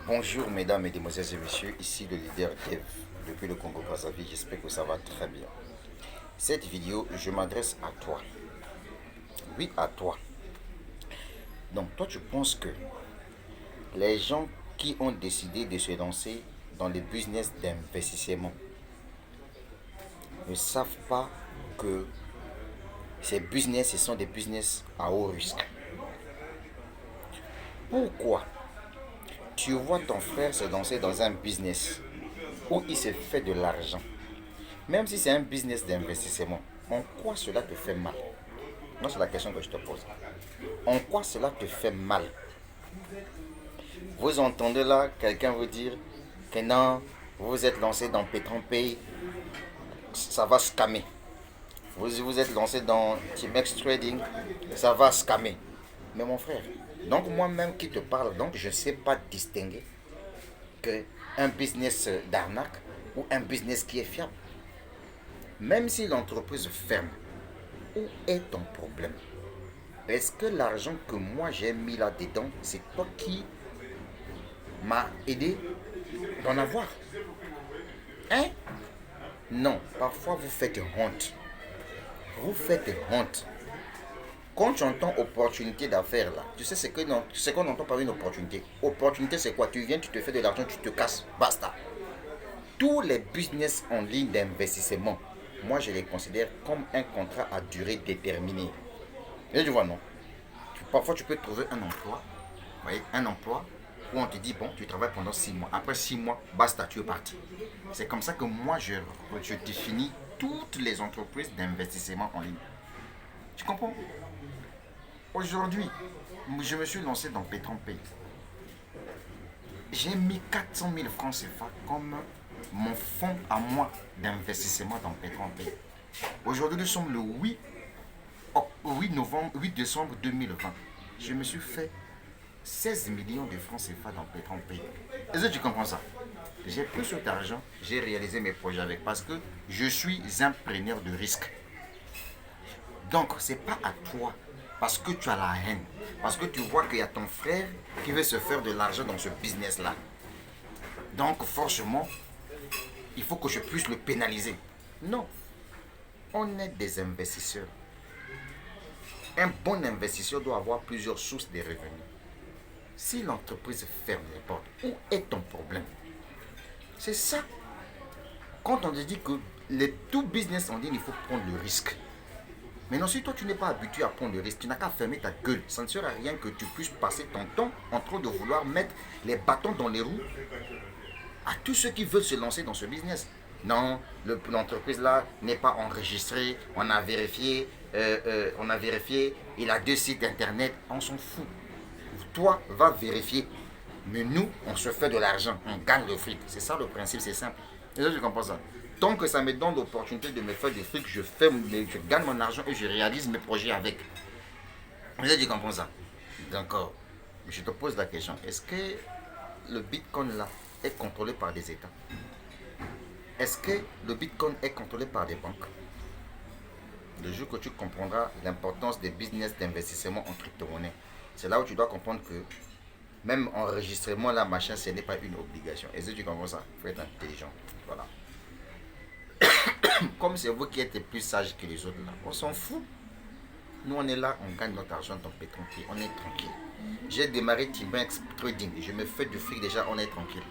Bonjour mesdames, mesdemoiselles et messieurs, ici le leader Dev depuis le Congo Brazzaville, j'espère que ça va très bien. Cette vidéo, je m'adresse à toi. Oui, à toi. Donc toi tu penses que les gens qui ont décidé de se lancer dans le business d'investissement ne savent pas que ces business, ce sont des business à haut risque. Pourquoi tu vois ton frère se lancer dans un business où il se fait de l'argent, même si c'est un business d'investissement, en quoi cela te fait mal? Non, c'est la question que je te pose. En quoi cela te fait mal? Vous entendez là quelqu'un vous dire que non, vous vous êtes lancé dans Petron Pay, ça va scammer. Vous vous êtes lancé dans Timex Trading, ça va scammer. Mais mon frère, donc moi-même qui te parle, donc je ne sais pas distinguer que un business d'arnaque ou un business qui est fiable. Même si l'entreprise ferme, où est ton problème? Est-ce que l'argent que moi j'ai mis là-dedans, c'est toi qui m'a aidé d'en avoir? Hein? Non, parfois vous faites honte. Vous faites honte. Quand tu entends opportunité d'affaires là, tu sais ce qu'on entend par une opportunité. Opportunité c'est quoi? Tu viens, tu te fais de l'argent, tu te casses, basta. Tous les business en ligne d'investissement, moi je les considère comme un contrat à durée déterminée. Et tu vois non? Parfois tu peux trouver un emploi, vous voyez, un emploi où on te dit bon, tu travailles pendant 6 mois. Après 6 mois, basta, tu es parti. C'est comme ça que moi je définis toutes les entreprises d'investissement en ligne. Tu comprends? Aujourd'hui, je me suis lancé dans Petron Pay. J'ai mis 400 000 francs CFA comme mon fonds à moi d'investissement dans Petron Pay. Aujourd'hui, nous sommes le 8 décembre 2020. Je me suis fait 16 millions de francs CFA dans Petron Pay. Est-ce que tu comprends ça? J'ai pris cet argent, j'ai réalisé mes projets avec parce que je suis un preneur de risque. Donc, ce n'est pas à toi parce que tu as la haine, parce que tu vois qu'il y a ton frère qui veut se faire de l'argent dans ce business-là. Donc, forcément, il faut que je puisse le pénaliser. Non, on est des investisseurs. Un bon investisseur doit avoir plusieurs sources de revenus. Si l'entreprise ferme les portes, où est ton problème? C'est ça. Quand on te dit que tout business en ligne, il faut prendre le risque. Maintenant, si toi tu n'es pas habitué à prendre le risque, tu n'as qu'à fermer ta gueule. Ça ne sert à rien que tu puisses passer ton temps en train de vouloir mettre les bâtons dans les roues à tous ceux qui veulent se lancer dans ce business. Non, l'entreprise là n'est pas enregistrée, on a vérifié, il a 2 sites internet, on s'en fout. Toi, va vérifier. Mais nous, on se fait de l'argent, on gagne le fric. C'est ça le principe, c'est simple. Et là, je comprends ça. Tant que ça me donne l'opportunité de me faire du fric, je gagne mon argent et je réalise mes projets avec. Et là, je comprends ça. Donc, je te pose la question, est-ce que le Bitcoin là est contrôlé par des États? Est-ce que le Bitcoin est contrôlé par des banques? Le jour que tu comprendras l'importance des business d'investissement en crypto-monnaie, c'est là où tu dois comprendre que même enregistrement là, machin, ce n'est pas une obligation. Est-ce que tu comprends ça? Il faut être intelligent. Voilà. Comme c'est vous qui êtes plus sage que les autres là, on s'en fout. Nous on est là, on gagne notre argent dans Petron Pay, on est tranquille. J'ai démarré Timex Trading, je me fais du fric déjà, on est tranquille.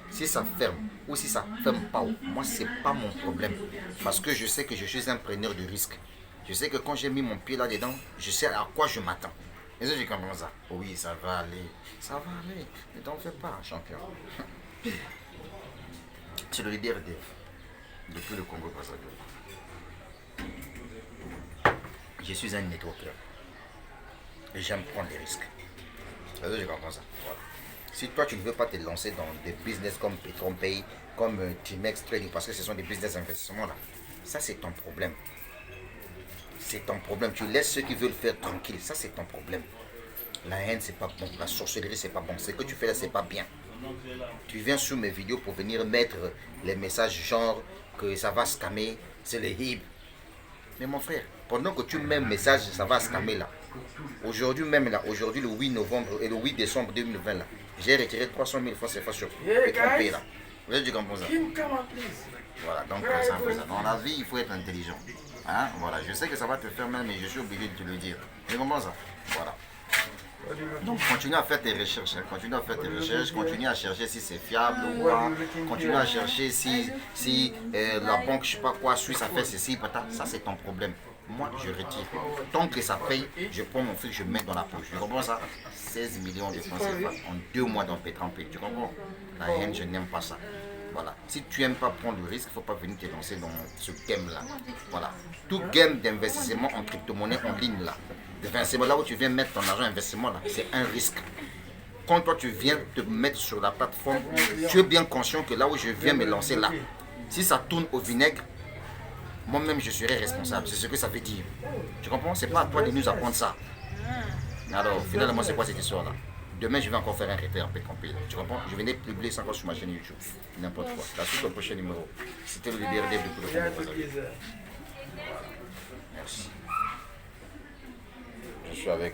Si ça ferme ou si ça ferme pas, moi c'est pas mon problème. Parce que je sais que je suis un preneur de risque. Je sais que quand j'ai mis mon pied là-dedans, je sais à quoi je m'attends. Et ça, j'ai compris ça. Oui, ça va aller. Ça va aller. Ne t'en fais pas, champion. C'est le leader depuis le Congo Brazzaville. Je suis un networker. Et j'aime prendre des risques. Et ça, j'ai compris ça. Voilà. Si toi tu ne veux pas te lancer dans des business comme Petron Pay, comme Timex Trading, parce que ce sont des business d'investissement là, ça c'est ton problème. C'est ton problème. Tu laisses ceux qui veulent faire tranquille. Ça c'est ton problème. La haine c'est pas bon. La sorcellerie c'est pas bon. Ce que tu fais là c'est pas bien. Tu viens sous mes vidéos pour venir mettre les messages genre que ça va scammer, c'est le hib. Mais mon frère, pendant que tu mets un message, ça va scammer là. Aujourd'hui même là, aujourd'hui le 8 novembre et le 8 décembre 2020 là, J'ai retiré 300 000 francs CFA sur Yeah, Pétron Pay guys. là. Vous avez dit comme ça. Kim, come on, please. Voilà, donc c'est un peu ça. Dans la vie, il faut être intelligent. Hein? Voilà, je sais que ça va te faire mal, mais je suis obligé de te le dire. Tu comprends ça? Voilà. Donc continue à faire tes recherches, hein. Continue à faire tes recherches, continue à chercher si c'est fiable ou pas, continue à chercher si la banque, je sais pas quoi, suisse a fait ceci, pata. Ça c'est ton problème. Moi je retire. Tant que ça paye, je prends mon fric, je mets dans la poche. Tu comprends ça? 16 millions de francs CFA en 2 mois dans Pétron Pay. Tu comprends? La haine, je n'aime pas ça. Voilà. Si tu n'aimes pas prendre le risque, il ne faut pas venir te lancer dans ce game-là. Voilà. Tout game d'investissement en crypto-monnaie en ligne là. Là où tu viens mettre ton argent investissement là, c'est un risque. Quand toi tu viens te mettre sur la plateforme, tu es bien conscient que là où je viens me lancer là, si ça tourne au vinaigre, moi-même je serai responsable. C'est ce que ça veut dire. Tu comprends? C'est pas à toi de nous apprendre ça. Alors finalement c'est quoi cette histoire là? Demain je vais encore faire un retrait en Pétron Pay. Tu comprends? Je venais publier ça encore sur ma chaîne YouTube. N'importe quoi. La suite au prochain numéro. C'était le leader de Merci. Je suis avec